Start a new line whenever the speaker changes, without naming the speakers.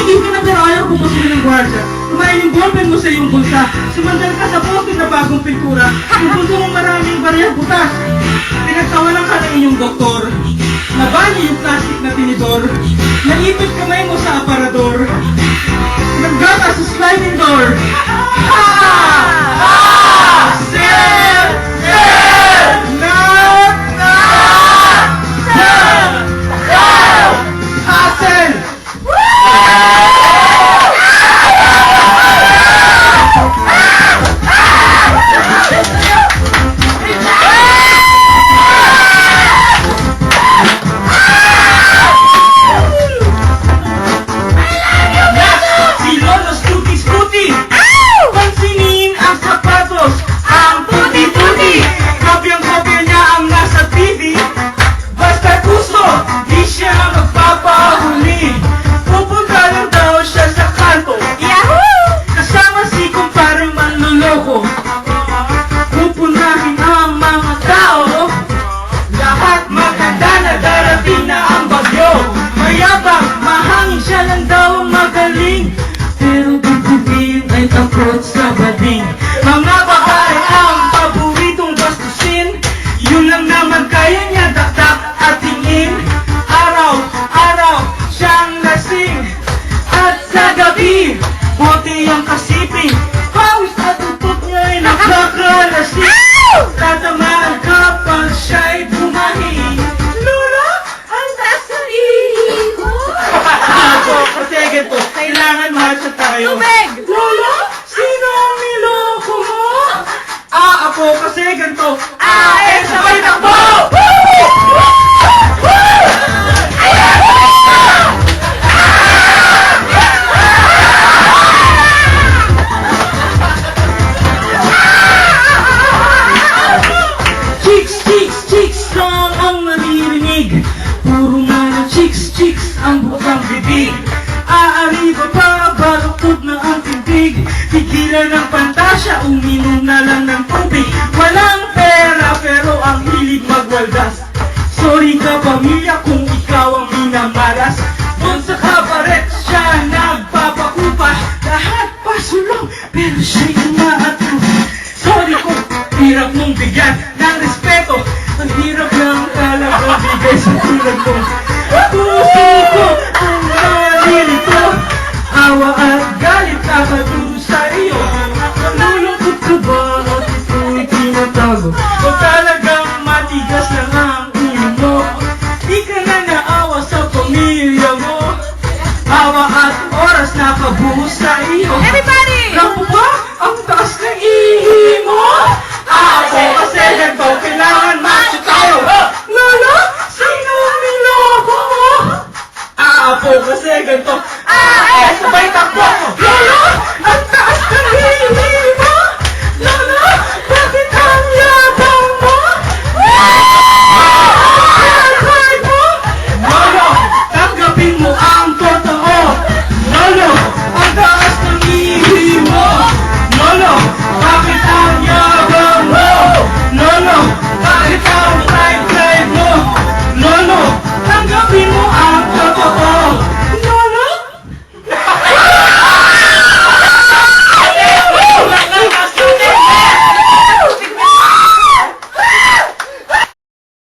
Tigil ka na pero ayaw pumusin ng gwardiya. Kumain yung ballpen mo sa iyong bulsa. Sumandal ka sa poste na bagong pintura. Yung bulsa mo maraming barya butas. Pinagtawanan ka ng inyong doktor. Nabali yung plastic na tinidor. Naipit kamay mo sa aparador. Naggata sa sliding door. Ha! Ha! Sir! Sir! Not! Not! Sir! Sir! Hassel! Pupunahin ang mga tao. Lahat maganda na darating na ang bagyo. Mayabang, mahangin, siya lang daw ang magaling. Pero bibigin ay takot sa bading. Mga babae ang paboritong bastusin. Yun lang naman kaya niya dakdak at tingin. Araw-araw siyang lasing. At sa gabi, bote ang kasiping. Pawis at utot niya'y nakakalasing. Tatamaan kapag siya'y bumahi. Lola, ang taas ng ihi ko. Ako, kasi ganito, kailangan marcha tayo.
Tubig!
Lola, sino ang niloko mo? Ako, kasi ganito. Sabay takbo! Chicks lang ang naririnig. Puro mga chicks ang bukang bibig. Aariba pa, baluktot na ang tindig. Tigilan ng pantasya, uminom na lang ng tubig. Walang pera pero ang hilig magwaldas. Sorry ka pamilya kung ikaw ang minamalas. Doon sa kabaret siya nagpapakupa. Lahat pasulong pero siya'y umaatro. Sorry kung hirap mong bigyan ng respeto. Ang hirap lang talaga bigay sa tulad mo. Puso ko ang nalilito. Awa at galit nakaturo sa iyo. Nalulungkot ka ba at ito'y tinatago? O talagang matigas lang ang ulo mo? Di ka na naawa sa pamilya mo. Awa at oras nakabuhos sa iyo.
Everybody!
Naku ba? Ang taas ng ihi mo? Ako kasi ganito, kailangan macho tayo. Lola, sino ang niloko mo? Ako kasi ganito. Sabay takbo. Lola, ang taas